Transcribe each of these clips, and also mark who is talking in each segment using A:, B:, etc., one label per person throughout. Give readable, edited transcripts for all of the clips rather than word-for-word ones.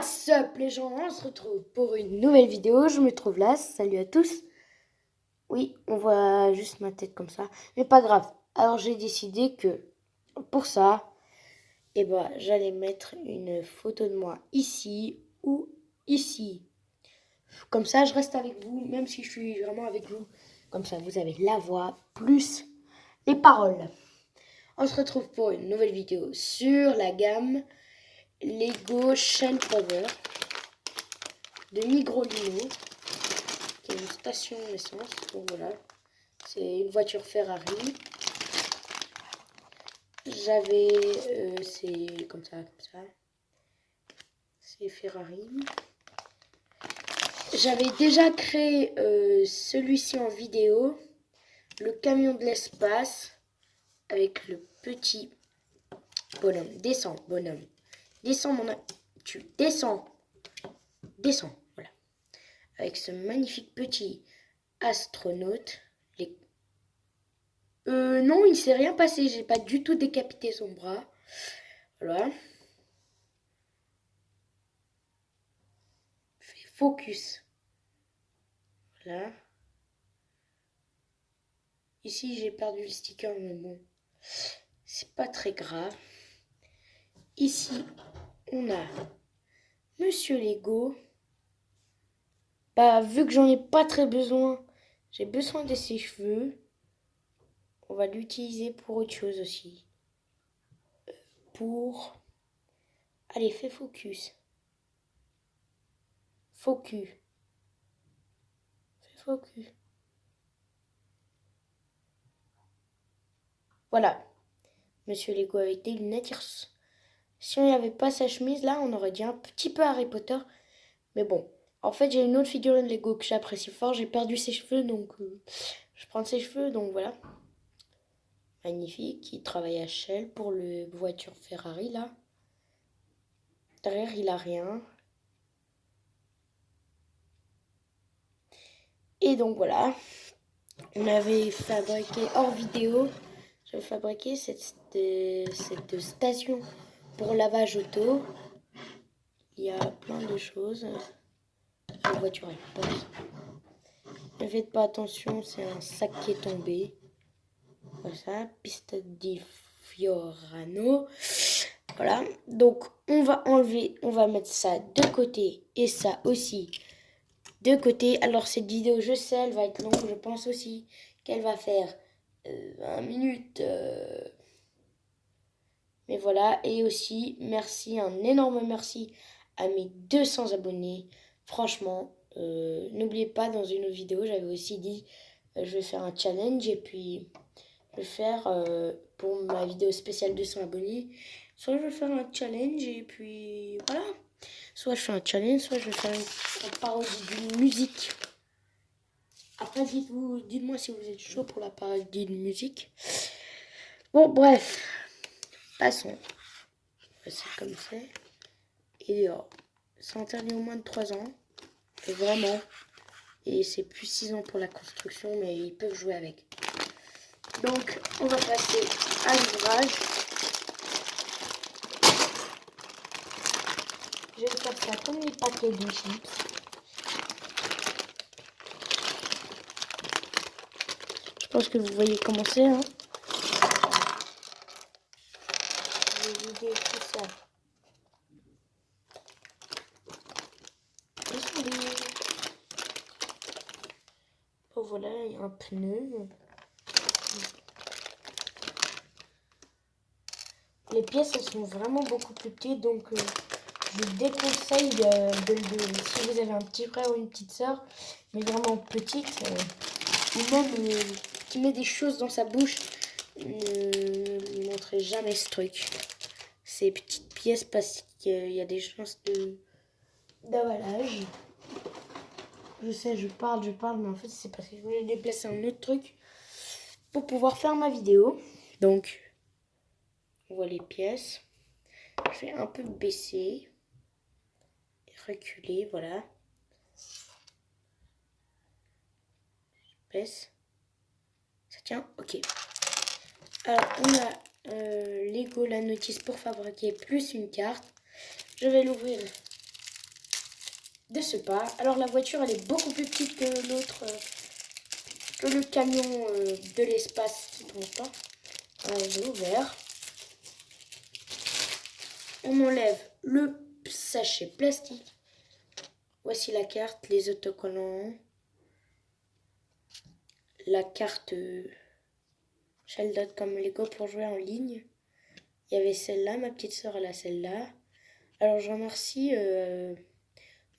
A: What's up les gens, on se retrouve pour une nouvelle vidéo, je me trouve là, salut à tous. Oui, on voit juste ma tête comme ça, mais pas grave. Alors j'ai décidé que pour ça, j'allais mettre une photo de moi ici ou ici. Comme ça je reste avec vous, même si je suis vraiment avec vous. Comme ça vous avez la voix plus les paroles. On se retrouve pour une nouvelle vidéo sur la gamme Lego Shell Power de Migrolino, qui est une station d'essence. Donc voilà, c'est une voiture Ferrari. J'avais, c'est comme ça, c'est Ferrari. J'avais déjà créé celui-ci en vidéo, le camion de l'espace, avec le petit bonhomme. Descends, bonhomme. Descends, tu descends. Descends, voilà. Avec ce magnifique petit astronaute. Non, il ne s'est rien passé. J'ai pas du tout décapité son bras. Voilà. Fais focus. Voilà. Ici, j'ai perdu le sticker, mais bon, c'est pas très grave. Ici, on a Monsieur Lego. Vu que j'en ai pas très besoin, j'ai besoin de ses cheveux. On va l'utiliser pour autre chose aussi. Allez, fais focus. Focus. Fais focus. Voilà. Monsieur Lego avec des lunettes. Si on n'y avait pas sa chemise, là, on aurait dit un petit peu Harry Potter. Mais bon. En fait, j'ai une autre figurine Lego que j'apprécie fort. J'ai perdu ses cheveux, donc je prends ses cheveux, donc voilà. Magnifique. Il travaille à Shell pour le voiture Ferrari, là. Derrière, il a rien. Et donc voilà. On avait fabriqué hors vidéo. J'avais fabriqué cette station pour lavage auto. Il y a plein de choses. La voiture est passe. Ne faites pas attention, c'est un sac qui est tombé. Voilà, piste di Fiorano. Voilà, donc on va enlever, on va mettre ça de côté et ça aussi de côté. Alors cette vidéo, je sais, elle va être longue, je pense aussi qu'elle va faire 20 minutes. Mais voilà, et aussi merci, un énorme merci à mes 200 abonnés. Franchement, n'oubliez pas, dans une autre vidéo, j'avais aussi dit je vais faire un challenge et puis je vais faire pour ma vidéo spéciale 200 abonnés. Soit je vais faire un challenge et puis voilà. Soit je fais un challenge, soit je vais faire une parodie d'une musique. Après, dites-moi si vous êtes chaud pour la parodie de musique. Bon, bref, passons. C'est comme ça. Et c'est interdit au moins de 3 ans. Et vraiment. Et c'est plus 6 ans pour la construction, mais ils peuvent jouer avec. Donc, on va passer à l'ouvrage. Je vais faire ça comme les paquets de chips. Je pense que vous voyez comment c'est. Hein. Je vais vider tout ça. Oh, voilà, il y a un pneu. Les pièces, elles sont vraiment beaucoup plus petites, donc je vous déconseille si vous avez un petit frère ou une petite soeur, mais vraiment petite, ou même qui met des choses dans sa bouche, ne lui montrez jamais ce truc. Ces petites pièces, parce qu'il y a des chances d'avalage. Je sais, je parle, mais en fait c'est parce que je voulais déplacer un autre truc pour pouvoir faire ma vidéo. Donc, on voit les pièces. Je vais un peu baisser et reculer, voilà. Je baisse. Ça tient? Ok. Alors, on a Lego, la notice pour fabriquer, plus une carte. Je vais l'ouvrir de ce pas. Alors la voiture, elle est beaucoup plus petite que l'autre, que le camion de l'espace qui ne tombe pas. Alors, j'ai ouvert. On enlève le sachet plastique. Voici la carte, les autocollants. La carte Sheldon comme Lego pour jouer en ligne. Il y avait celle-là, ma petite soeur elle a celle-là. Alors je remercie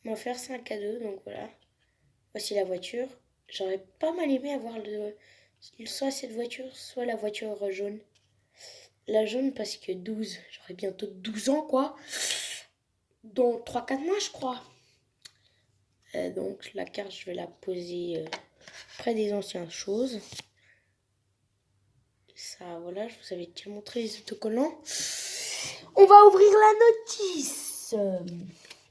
A: mon frère, c'est un cadeau, donc voilà. Voici la voiture. J'aurais pas mal aimé avoir soit cette voiture, soit la voiture jaune. La jaune parce que 12, j'aurais bientôt 12 ans quoi. Dans 3-4 mois je crois. Donc la carte je vais la poser près des anciennes choses. Ça voilà, je vous avais déjà montré les autocollants. On va ouvrir la notice.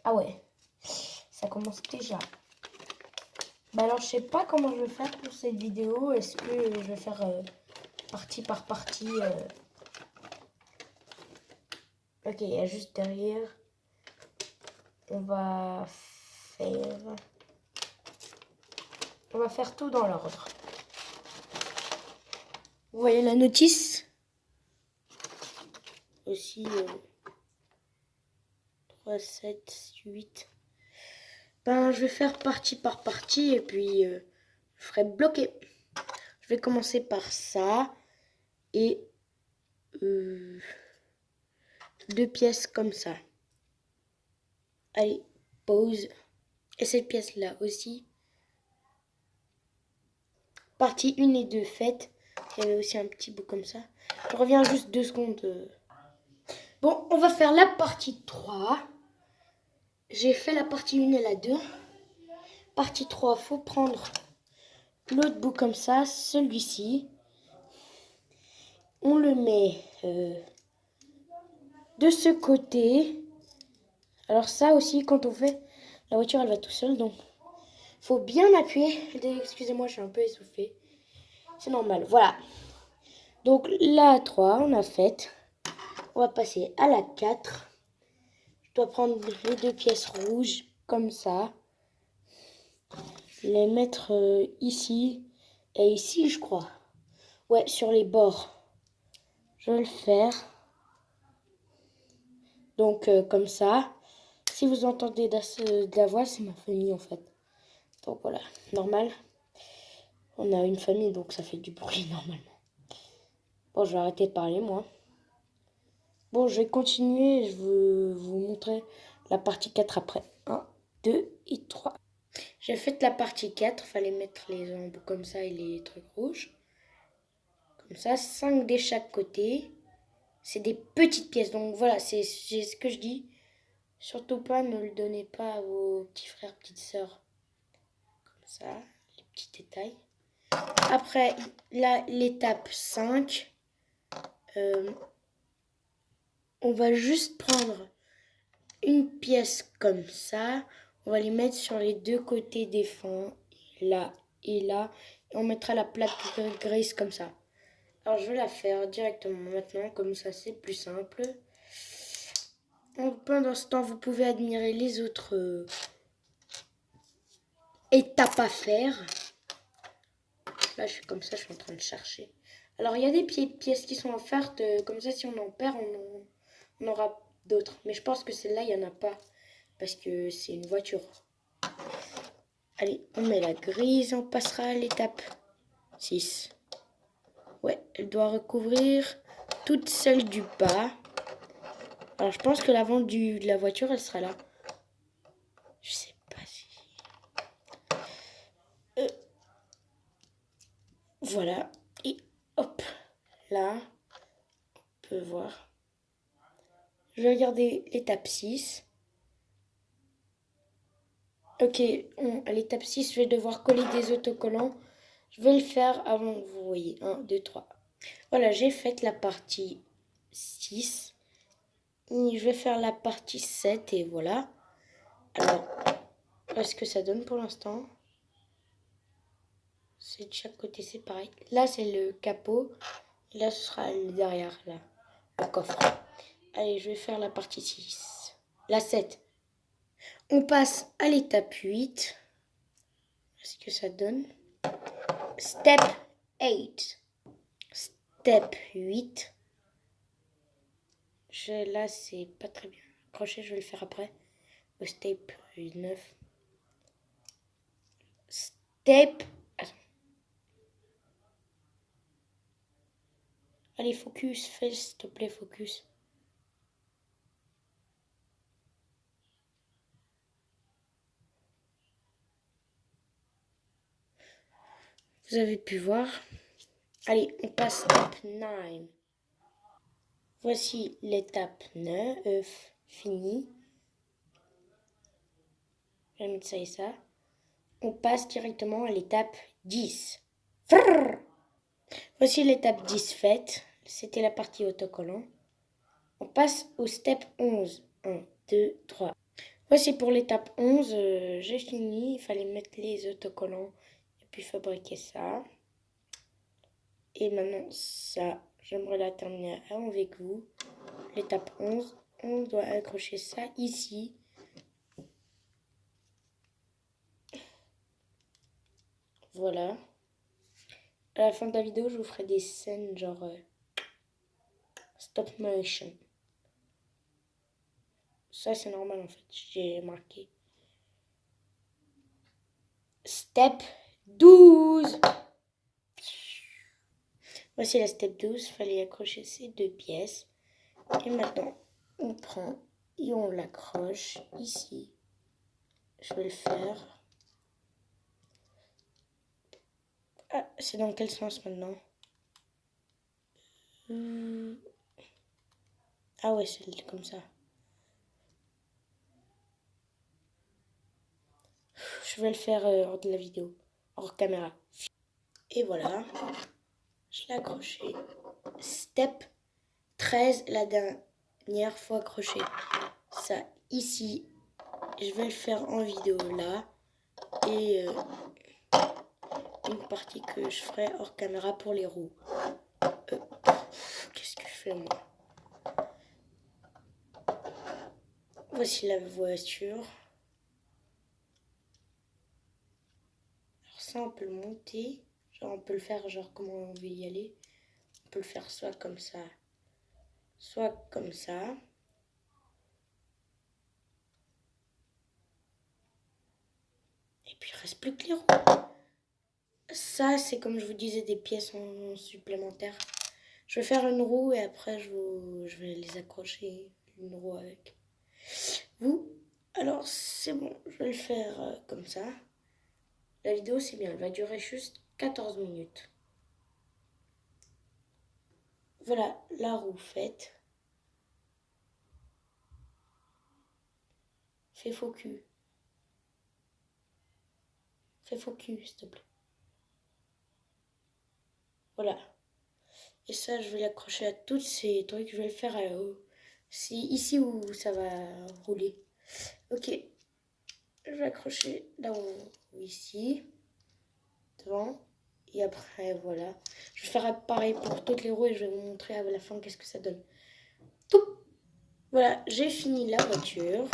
A: Ah ouais, ça commence déjà. Bah alors je sais pas comment je vais faire pour cette vidéo. Est-ce que je vais faire partie par partie Ok, il y a juste derrière. On va faire tout dans l'ordre. Vous voyez la notice aussi 3, 7, 8. Ben, je vais faire partie par partie et puis je ferai bloquer. Je vais commencer par ça et 2 pièces comme ça. Allez, pause. Et cette pièce-là aussi. Partie 1 et 2 faites. Il y avait aussi un petit bout comme ça. Je reviens juste 2 secondes. Bon, on va faire la partie 3. J'ai fait la partie 1 et la 2. Partie 3, faut prendre l'autre bout comme ça, celui-ci. On le met de ce côté. Alors ça aussi, quand on fait, la voiture, elle va tout seule. Donc, faut bien appuyer. Excusez-moi, je suis un peu essoufflée. C'est normal, voilà. Donc, la 3, on a fait. On va passer à la 4. Je dois prendre les 2 pièces rouges, comme ça. Les mettre ici et ici, je crois. Ouais, sur les bords. Je vais le faire. Donc, comme ça. Si vous entendez de la voix, c'est ma famille, en fait. Donc, voilà, normal. On a une famille, donc ça fait du bruit, normalement. Bon, je vais arrêter de parler, moi. Bon, je vais continuer. Je vais vous montrer la partie 4 après. 1, 2 et 3. J'ai fait la partie 4. Fallait mettre les embouts comme ça et les trucs rouges. Comme ça, 5 de chaque côté. C'est des petites pièces. Donc voilà, c'est ce que je dis. Surtout pas, ne le donnez pas à vos petits frères, petites sœurs. Comme ça, les petits détails. Après, là, l'étape 5. On va juste prendre une pièce comme ça. On va les mettre sur les 2 côtés des fins. Là et là. Et on mettra la plaque grise comme ça. Alors, je vais la faire directement maintenant. Comme ça, c'est plus simple. Pendant ce temps, vous pouvez admirer les autres étapes à faire. Là, je suis comme ça, je suis en train de chercher. Alors, il y a des pièces qui sont offertes. Comme ça, si on en perd, on aura d'autres. Mais je pense que celle-là, il n'y en a pas. Parce que c'est une voiture. Allez, on met la grise. On passera à l'étape 6. Ouais, elle doit recouvrir toute celle du bas. Alors, je pense que l'avant de la voiture, elle sera là. Je sais pas si... Voilà. Et hop, là, on peut voir. Je vais regarder l'étape 6. Ok, à l'étape 6, je vais devoir coller des autocollants. Je vais le faire avant que vous voyez. 1, 2, 3. Voilà, j'ai fait la partie 6. Et je vais faire la partie 7 et voilà. Alors, est-ce que ça donne pour l'instant? C'est de chaque côté, c'est pareil. Là, c'est le capot. Là, ce sera le derrière, là, le coffre. Allez, je vais faire la partie 6. La 7. On passe à l'étape 8. Qu'est-ce que ça donne? Step 8. Step 8. Là, c'est pas très bien. Crochet, je vais le faire après. Au step 9. Step. Attends. Allez, focus. Fais, s'il te plaît, focus. Vous avez pu voir. Allez, on passe à step 9. Voici l'étape 9 finie. Je vais mettre ça et ça. On passe directement à l'étape 10. Frrr. Voici l'étape 10 faite. C'était la partie autocollant. On passe au step 11. 1, 2, 3. Voici pour l'étape 11. J'ai fini. Il fallait mettre les autocollants et puis fabriquer ça. Et maintenant, ça, j'aimerais la terminer avec vous. L'étape 11, on doit accrocher ça ici. Voilà. À la fin de la vidéo, je vous ferai des scènes genre stop motion. Ça, c'est normal en fait, j'ai marqué. Step 12. Voici la step 12, il fallait accrocher ces deux pièces. Et maintenant, on prend et on l'accroche ici. Je vais le faire. Ah, c'est dans quel sens maintenant? Ah ouais, c'est comme ça. Je vais le faire hors de la vidéo, hors caméra. Et voilà, je l'ai accroché. Step 13, la dernière fois accroché. Ça ici, je vais le faire en vidéo là. Et une partie que je ferai hors caméra pour les roues. Qu'est-ce que je fais moi? Voici la voiture. Alors ça, on peut le monter. Genre, on peut le faire genre comment on veut y aller. On peut le faire soit comme ça, soit comme ça. Et puis, il reste plus que les roues. Ça, c'est comme je vous disais, des pièces supplémentaires. Je vais faire une roue et après, je vais les accrocher une roue avec vous. Alors, c'est bon, je vais le faire comme ça. La vidéo, c'est bien, elle va durer juste 14 minutes. Voilà, la roue faite. Fais focus. Fais focus, s'il te plaît. Voilà. Et ça, je vais l'accrocher à tous ces trucs. Je vais le faire c'est ici où ça va rouler. Ok. Je vais accrocher là où ici. Devant. Et après, voilà. Je vais faire pareil pour toutes les roues et je vais vous montrer à la fin qu'est-ce que ça donne. Tout. Voilà, j'ai fini la voiture.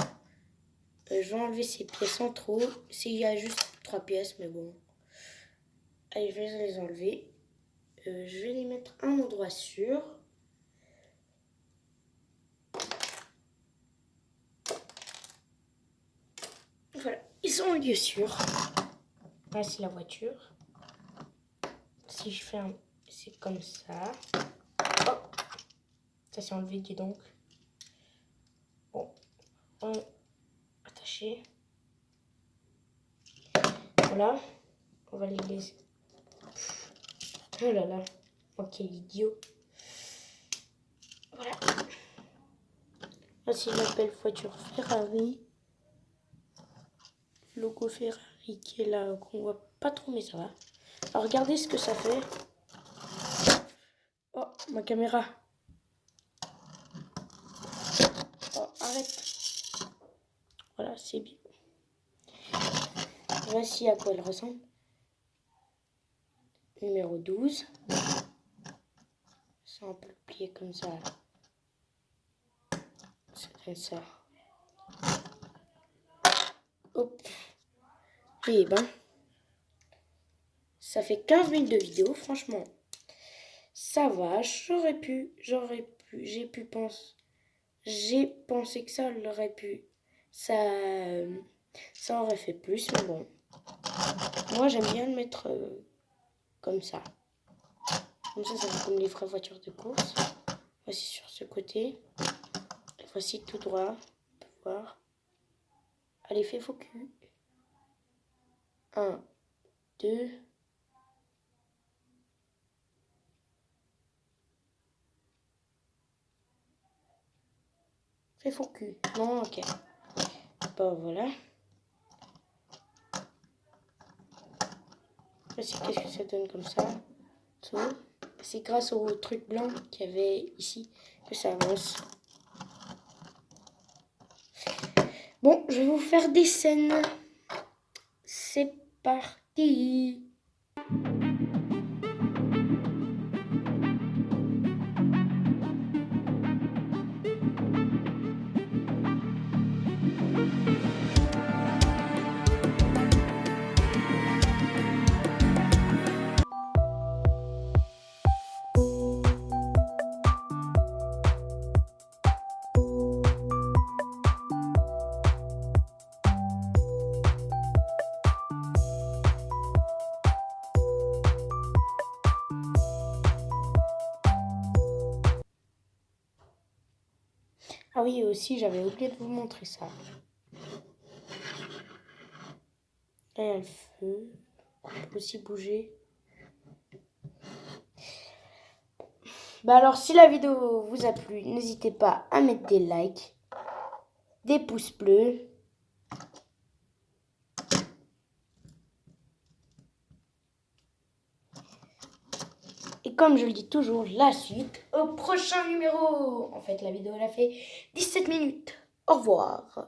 A: Je vais enlever ces pièces en trop. S'il y a juste 3 pièces, mais bon. Allez, je vais les enlever. Je vais les mettre à un endroit sûr. Voilà, ils sont en lieu sûr. Voici la voiture. Si je fais c'est comme ça. Oh, ça s'est enlevé, dis donc. Bon, on attacher. Voilà, on va les laisser. Oh là là, oh quel idiot. Voilà. Voici la belle voiture Ferrari. Logo Ferrari qui est là, qu'on voit pas trop, mais ça va. Alors regardez ce que ça fait. Oh, ma caméra. Oh, arrête. Voilà, c'est bien. Voici à quoi elle ressemble. Numéro 12. Ça, on peut le plier comme ça. C'est comme ça. Et ben, ça fait 15 minutes de vidéo, franchement. Ça va, j'ai pensé que ça aurait pu, ça aurait fait plus, mais bon. Moi, j'aime bien le mettre comme ça. Comme ça fait comme les vraies voitures de course. Voici sur ce côté. Et voici tout droit. On peut voir. Allez, fais focus. 1, 2. Fais focus. Non, ok. Bon, voilà. Voici qu'est-ce que ça donne comme ça. C'est grâce au truc blanc qu'il y avait ici que ça avance. Bon, je vais vous faire des scènes. C'est parti. Ah oui, aussi, j'avais oublié de vous montrer ça. Là, il y a le feu. On peut aussi bouger. Bah alors, si la vidéo vous a plu, n'hésitez pas à mettre des likes, des pouces bleus. Et comme je le dis toujours, la suite au prochain numéro. En fait, la vidéo, elle a fait 17 minutes. Au revoir.